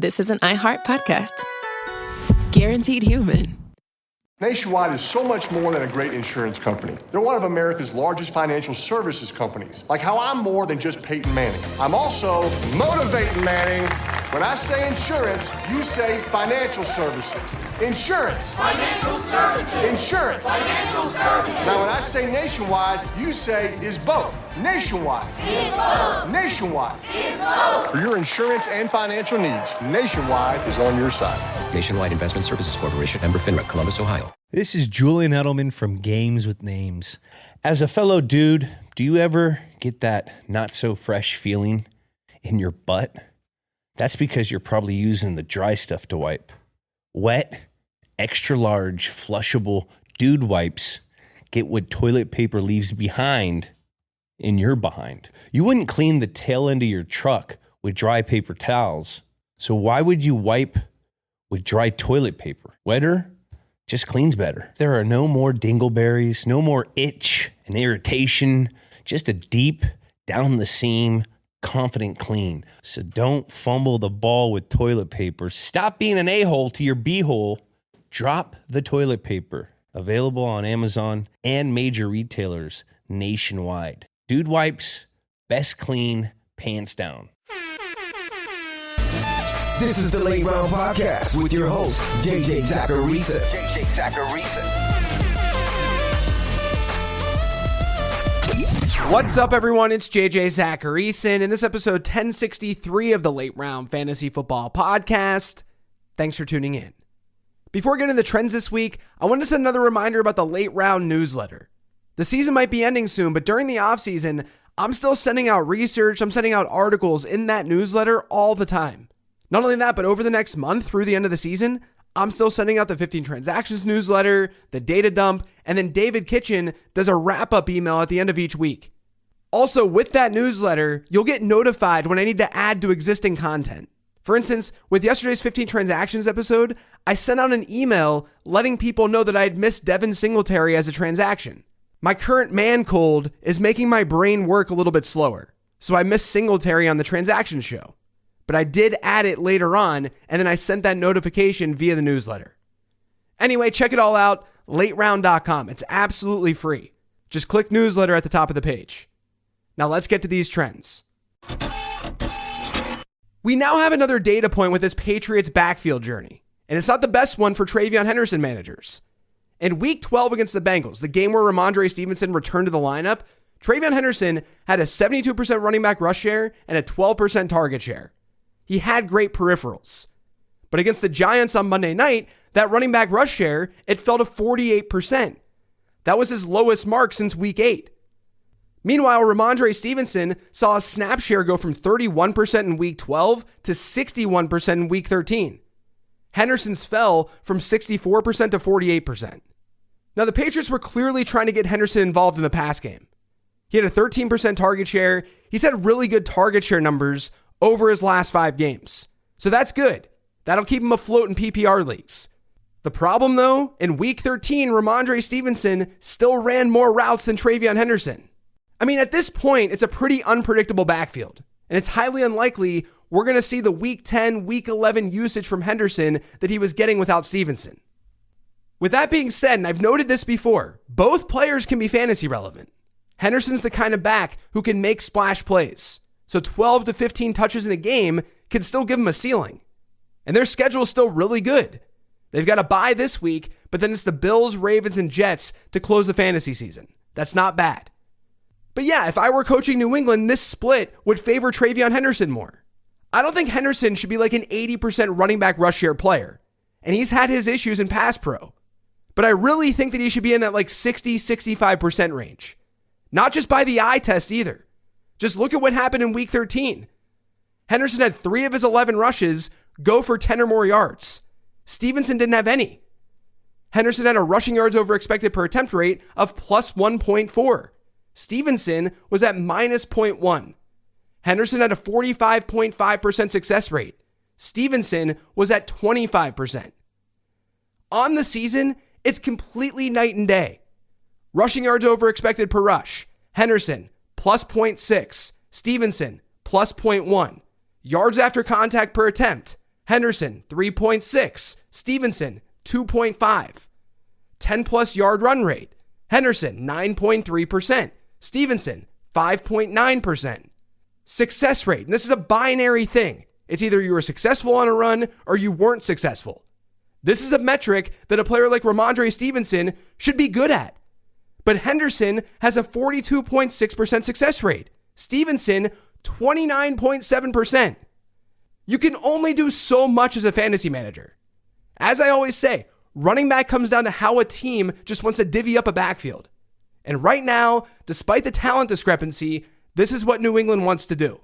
this is an iHeart podcast. Guaranteed human. Nationwide is so much more than a great insurance company. They're one of America's largest financial services companies. Like how I'm more than just Peyton Manning. I'm also motivating Manning. When I say insurance, you say financial services. Insurance. Financial services. Insurance. Financial services. Now when I say nationwide, you say is both. Nationwide. Is both. Nationwide. Is both. For your insurance and financial needs, Nationwide is on your side. Nationwide Investment Services Corporation, member FINRA, Columbus, Ohio. This is Julian Edelman from Games with Names. As a fellow dude, do you ever get that not so fresh feeling in your butt? That's because you're probably using the dry stuff to wipe. Wet, extra large, flushable dude wipes get what toilet paper leaves behind in your behind. You wouldn't clean the tail end of your truck with dry paper towels. So why would you wipe with dry toilet paper? Wetter just cleans better. There are no more dingleberries, no more itch and irritation, just a deep, down the seam, confident clean. So don't fumble the ball with toilet paper. Stop being an a-hole to your b-hole. Drop the toilet paper. Available on Amazon and major retailers nationwide. Dude wipes, best clean, pants down. This is the Late Round Podcast with your host, JJ Zacharisa. What's up, everyone? It's JJ Zacharisa. In this episode 1063 of the Late Round Fantasy Football Podcast, thanks for tuning in. Before getting into the trends this week, I want to send another reminder about the Late Round newsletter. The season might be ending soon, but during the offseason, I'm still sending out research, I'm sending out articles in that newsletter all the time. Not only that, but over the next month through the end of the season, I'm still sending out the 15 transactions newsletter, the data dump, and then David Kitchen does a wrap-up email at the end of each week. Also, with that newsletter, you'll get notified when I need to add to existing content. For instance, with yesterday's 15 transactions episode, I sent out an email letting people know that I had missed Devin Singletary as a transaction. My current man cold is making my brain work a little bit slower, so I missed Singletary on the transaction show. But I did add it later on, and then I sent that notification via the newsletter. Anyway, check it all out, lateround.com. It's absolutely free. Just click newsletter at the top of the page. Now let's get to these trends. We now have another data point with this Patriots backfield journey, and it's not the best one for TreVeyon Henderson managers. In Week 12 against the Bengals, the game where Ramondre Stevenson returned to the lineup, TreVeyon Henderson had a 72% running back rush share and a 12% target share. He had great peripherals. But against the Giants on Monday night, that running back rush share, it fell to 48%. That was his lowest mark since Week 8. Meanwhile, Ramondre Stevenson saw a snap share go from 31% in Week 12 to 61% in Week 13. Henderson's fell from 64% to 48%. Now, the Patriots were clearly trying to get Henderson involved in the pass game. He had a 13% target share. He's had really good target share numbers over his last 5 games. So that's good. That'll keep him afloat in PPR leagues. The problem, though, in Week 13, Ramondre Stevenson still ran more routes than TreVeyon Henderson. I mean, at this point, it's a pretty unpredictable backfield, and it's highly unlikely we're going to see the Week 10, Week 11 usage from Henderson that he was getting without Stevenson. With that being said, and I've noted this before, both players can be fantasy relevant. Henderson's the kind of back who can make splash plays. So 12 to 15 touches in a game can still give him a ceiling. And their schedule is still really good. They've got a bye this week, but then it's the Bills, Ravens, and Jets to close the fantasy season. That's not bad. But yeah, if I were coaching New England, this split would favor TreVeyon Henderson more. I don't think Henderson should be like an 80% running back rush share player. And he's had his issues in pass pro. But I really think that he should be in that like 60-65% range. Not just by the eye test either. Just look at what happened in Week 13. Henderson had 3 of his 11 rushes go for 10 or more yards. Stevenson didn't have any. Henderson had a rushing yards over expected per attempt rate of plus 1.4. Stevenson was at minus 0.1. Henderson had a 45.5% success rate. Stevenson was at 25%. On the season, it's completely night and day. Rushing yards over expected per rush. Henderson, plus 0.6. Stevenson, plus 0.1. Yards after contact per attempt. Henderson, 3.6. Stevenson, 2.5. 10-plus yard run rate. Henderson, 9.3%. Stevenson, 5.9%. Success rate. And this is a binary thing. It's either you were successful on a run or you weren't successful. This is a metric that a player like Ramondre Stevenson should be good at. But Henderson has a 42.6% success rate. Stevenson, 29.7%. You can only do so much as a fantasy manager. As I always say, running back comes down to how a team just wants to divvy up a backfield. And right now, despite the talent discrepancy, this is what New England wants to do.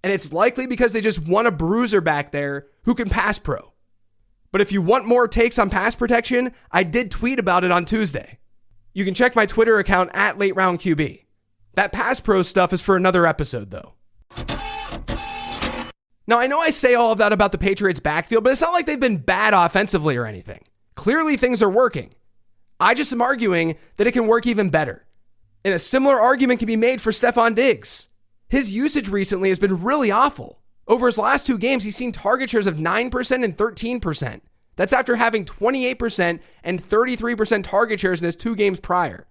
And it's likely because they just want a bruiser back there who can pass pro. But if you want more takes on pass protection, I did tweet about it on Tuesday. You can check my Twitter account at LateRoundQB. That pass pro stuff is for another episode, though. Now, I know I say all of that about the Patriots' backfield, but it's not like they've been bad offensively or anything. Clearly, things are working. I just am arguing that it can work even better. And a similar argument can be made for Stephon Diggs. His usage recently has been really awful. Over his last 2 games, he's seen target shares of 9% and 13%. That's after having 28% and 33% target shares in his 2 games prior.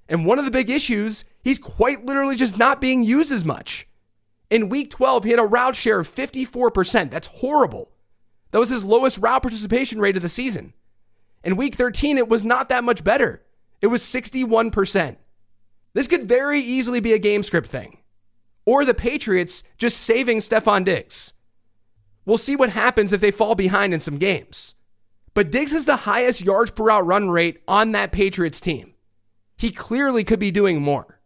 And one of the big issues, he's quite literally just not being used as much. In week 12, he had a route share of 54%. That's horrible. That was his lowest route participation rate of the season. In week 13, it was not that much better. It was 61%. This could very easily be a game script thing. Or the Patriots just saving Stephon Diggs. We'll see what happens if they fall behind in some games. But Diggs has the highest yards per route run rate on that Patriots team. He clearly could be doing more.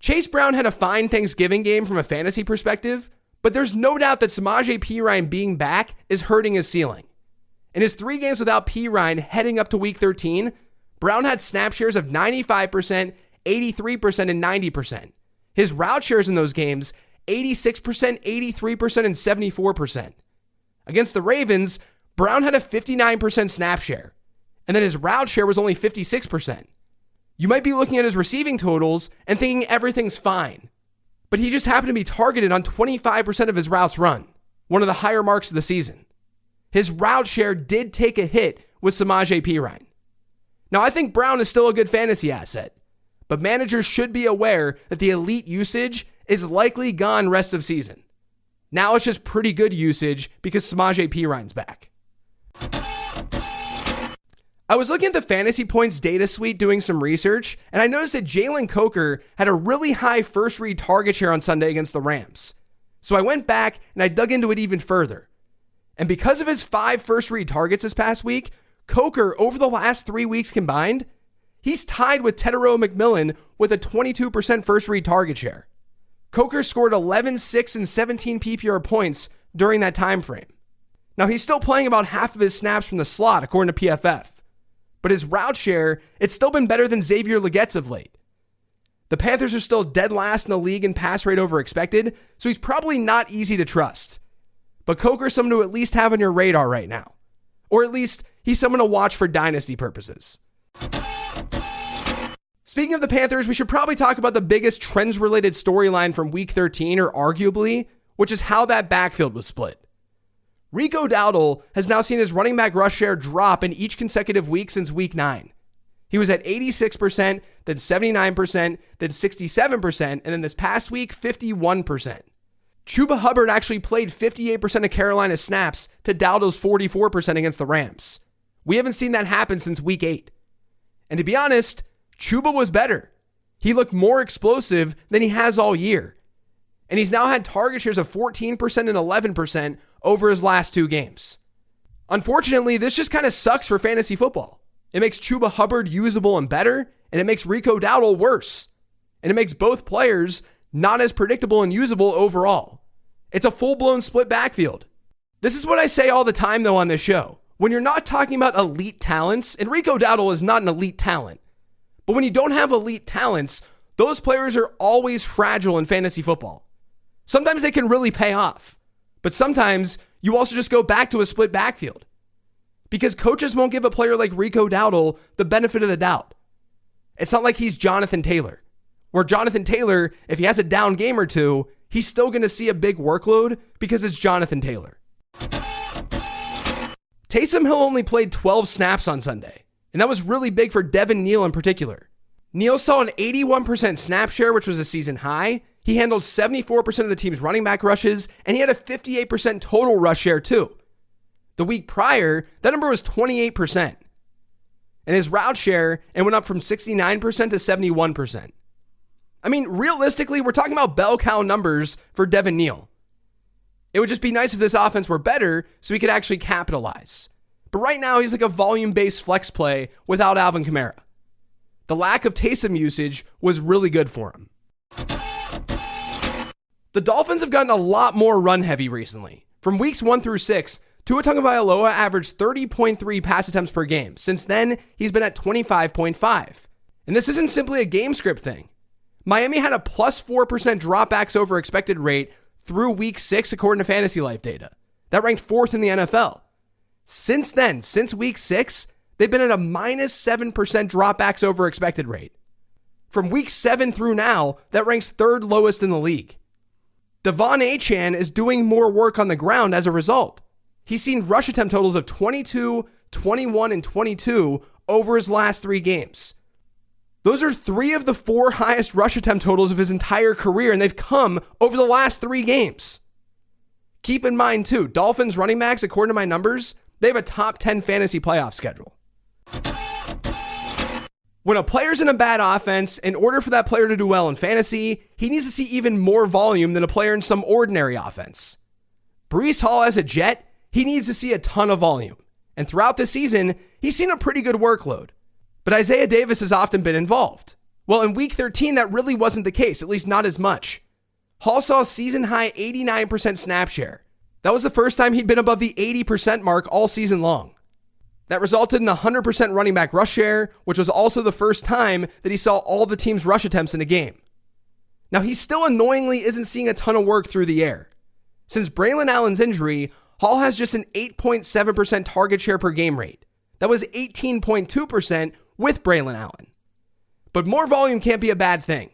Chase Brown had a fine Thanksgiving game from a fantasy perspective, but there's no doubt that Samaje Perine being back is hurting his ceiling. In his 3 games without Perine heading up to week 13, Brown had snap shares of 95%, 83%, and 90%. His route shares in those games, 86%, 83%, and 74%. Against the Ravens, Brown had a 59% snap share, and then his route share was only 56%. You might be looking at his receiving totals and thinking everything's fine, but he just happened to be targeted on 25% of his routes run, one of the higher marks of the season. His route share did take a hit with Samaje Perine. Now, I think Brown is still a good fantasy asset, but managers should be aware that the elite usage is likely gone rest of season. Now it's just pretty good usage because Samaje Perine's back. I was looking at the fantasy points data suite doing some research, and I noticed that Jalen Coker had a really high first read target share on Sunday against the Rams. So I went back and I dug into it even further. And because of his 5 first read targets this past week, Coker, over the last 3 weeks combined, he's tied with Tetairoa McMillan with a 22% first read target share. Coker scored 11, 6, and 17 PPR points during that time frame. Now, he's still playing about half of his snaps from the slot, according to PFF. But his route share, it's still been better than Xavier Legette's of late. The Panthers are still dead last in the league in pass rate over expected, so he's probably not easy to trust. But Coker's someone to at least have on your radar right now. Or at least, he's someone to watch for dynasty purposes. Speaking of the Panthers, we should probably talk about the biggest trends-related storyline from Week 13, or arguably, which is how that backfield was split. Rico Dowdle has now seen his running back rush share drop in each consecutive week since Week 9. He was at 86%, then 79%, then 67%, and then this past week, 51%. Chuba Hubbard actually played 58% of Carolina's snaps to Dowdle's 44% against the Rams. We haven't seen that happen since Week 8. And to be honest, Chuba was better. He looked more explosive than he has all year. And he's now had target shares of 14% and 11% over his last 2 games. Unfortunately, this just kind of sucks for fantasy football. It makes Chuba Hubbard usable and better, and it makes Rico Dowdle worse. And it makes both players not as predictable and usable overall. It's a full-blown split backfield. This is what I say all the time, though, on this show. When you're not talking about elite talents, and Rico Dowdle is not an elite talent, but when you don't have elite talents, those players are always fragile in fantasy football. Sometimes they can really pay off, but sometimes you also just go back to a split backfield because coaches won't give a player like Rico Dowdle the benefit of the doubt. It's not like he's Jonathan Taylor, where Jonathan Taylor, if he has a down game or two, he's still going to see a big workload because it's Jonathan Taylor. Taysom Hill only played 12 snaps on Sunday, and that was really big for Devin Neal in particular. Neal saw an 81% snap share, which was a season high. He handled 74% of the team's running back rushes, and he had a 58% total rush share too. The week prior, that number was 28%. And his route share went up from 69% to 71%. I mean, realistically, we're talking about bell cow numbers for Devin Neal. It would just be nice if this offense were better so he could actually capitalize. But right now, he's like a volume-based flex play without Alvin Kamara. The lack of Taysom usage was really good for him. The Dolphins have gotten a lot more run-heavy recently. From weeks 1 through 6, Tua Tagovailoa averaged 30.3 pass attempts per game. Since then, he's been at 25.5. And this isn't simply a game script thing. Miami had a plus 4% dropbacks over expected rate through week 6, according to Fantasy Life data. That ranked 4th in the NFL. Since then, since week 6, they've been at a minus 7% dropbacks over expected rate. From week 7 through now, that ranks 3rd lowest in the league. Devon Achane is doing more work on the ground as a result. He's seen rush attempt totals of 22, 21, and 22 over his last 3 games. Those are 3 of the 4 highest rush attempt totals of his entire career, and they've come over the last 3 games. Keep in mind, too, Dolphins running backs, according to my numbers, they have a top 10 fantasy playoff schedule. When a player's in a bad offense, in order for that player to do well in fantasy, he needs to see even more volume than a player in some ordinary offense. Breece Hall as a Jet, he needs to see a ton of volume. And throughout this season, he's seen a pretty good workload. But Isaiah Davis has often been involved. Well, in week 13, that really wasn't the case, at least not as much. Hall saw a season-high 89% snap share. That was the first time he'd been above the 80% mark all season long. That resulted in a 100% running back rush share, which was also the first time that he saw all the team's rush attempts in a game. Now, he still annoyingly isn't seeing a ton of work through the air. Since Braylon Allen's injury, Hall has just an 8.7% target share per game rate. That was 18.2% with Braylon Allen. But more volume can't be a bad thing.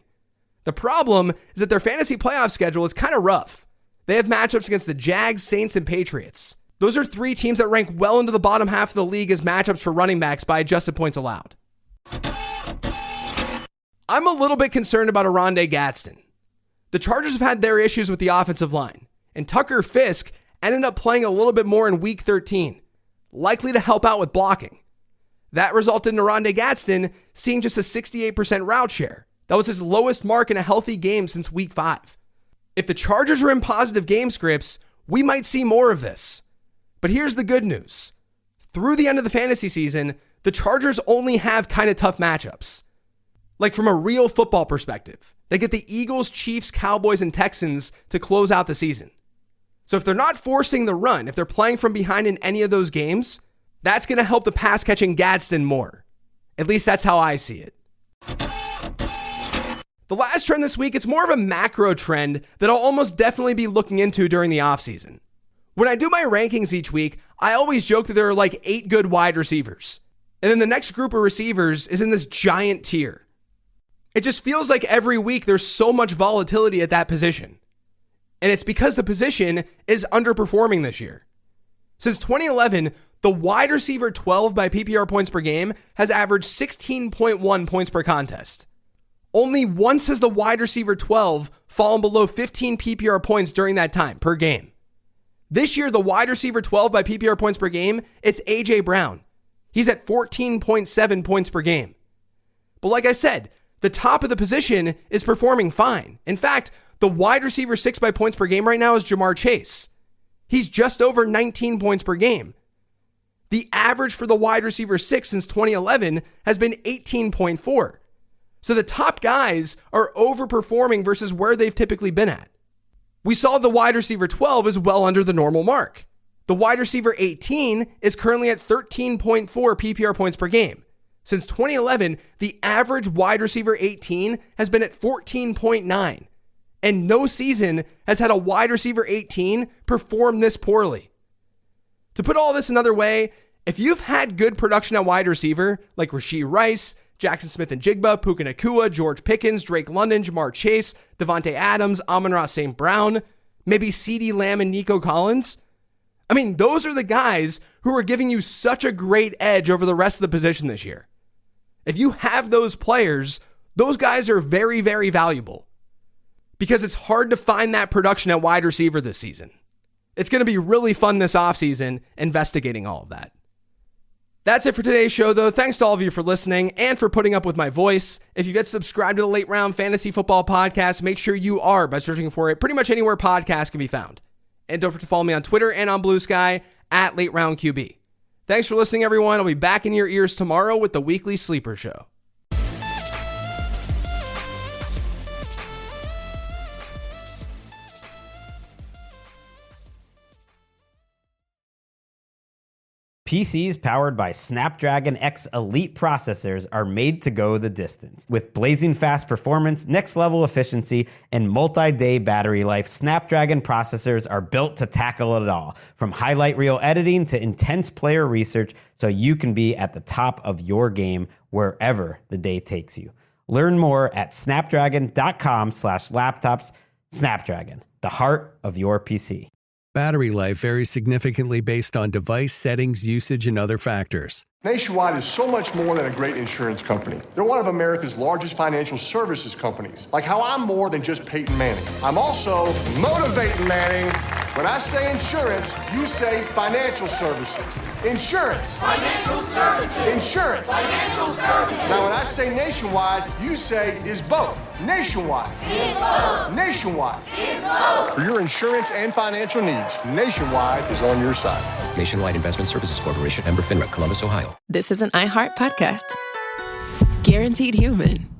The problem is that their fantasy playoff schedule is kind of rough. They have matchups against the Jags, Saints, and Patriots. Those are 3 teams that rank well into the bottom half of the league as matchups for running backs by adjusted points allowed. I'm a little bit concerned about Oronde Gadsden. The Chargers have had their issues with the offensive line, and Tucker Fisk ended up playing a little bit more in week 13, likely to help out with blocking. That resulted in Oronde Gadsden seeing just a 68% route share. That was his lowest mark in a healthy game since week 5. If the Chargers are in positive game scripts, we might see more of this. But here's the good news. Through the end of the fantasy season, the Chargers only have kind of tough matchups. Like from a real football perspective, they get the Eagles, Chiefs, Cowboys, and Texans to close out the season. So if they're not forcing the run, if they're playing from behind in any of those games, that's going to help the pass-catching Gadsden more. At least that's how I see it. The last trend this week, it's more of a macro trend that I'll almost definitely be looking into during the offseason. When I do my rankings each week, I always joke that there are like 8 good wide receivers. And then the next group of receivers is in this giant tier. It just feels like every week there's so much volatility at that position. And it's because the position is underperforming this year. Since 2011, the wide receiver 12 by PPR points per game has averaged 16.1 points per contest. Only once has the wide receiver 12 fallen below 15 PPR points during that time per game. This year, the wide receiver 12 by PPR points per game, it's A.J. Brown. He's at 14.7 points per game. But like I said, the top of the position is performing fine. In fact, the wide receiver 6 by points per game right now is Jamar Chase. He's just over 19 points per game. The average for the wide receiver 6 since 2011 has been 18.4. So the top guys are overperforming versus where they've typically been at. We saw the wide receiver 12 is well under the normal mark. The wide receiver 18 is currently at 13.4 PPR points per game. Since 2011, the average wide receiver 18 has been at 14.9. And no season has had a wide receiver 18 perform this poorly. To put all this another way, if you've had good production at wide receiver, like Rashee Rice, Jackson Smith and Jigba, Puka Nacua, George Pickens, Drake London, Jamar Chase, Devontae Adams, Amon-Ra St. Brown, maybe CeeDee Lamb and Nico Collins. I mean, those are the guys who are giving you such a great edge over the rest of the position this year. If you have those players, those guys are very, very valuable because it's hard to find that production at wide receiver this season. It's going to be really fun this offseason investigating all of that. That's it for today's show, though. Thanks to all of you for listening and for putting up with my voice. If you get subscribed to the Late Round Fantasy Football Podcast, make sure you are by searching for it pretty much anywhere podcasts can be found. And don't forget to follow me on Twitter and on Blue Sky at Late Round QB. Thanks for listening, everyone. I'll be back in your ears tomorrow with the Weekly Sleeper Show. PCs powered by Snapdragon X Elite processors are made to go the distance. With blazing fast performance, next-level efficiency, and multi-day battery life, Snapdragon processors are built to tackle it all, from highlight reel editing to intense player research, so you can be at the top of your game wherever the day takes you. Learn more at snapdragon.com/laptops. Snapdragon, the heart of your PC. Battery life varies significantly based on device settings, usage, and other factors. Nationwide is so much more than a great insurance company. They're one of America's largest financial services companies. Like how I'm more than just Peyton Manning. I'm also motivating Manning. When I say insurance, you say financial services. Insurance. Financial services. Insurance. Financial services. Now when I say nationwide, you say is both. Nationwide. Is both. Nationwide. Is both. For your insurance and financial needs, Nationwide is on your side. Nationwide Investment Services Corporation, member FINRA, Columbus, Ohio. This is an iHeart podcast. Guaranteed human.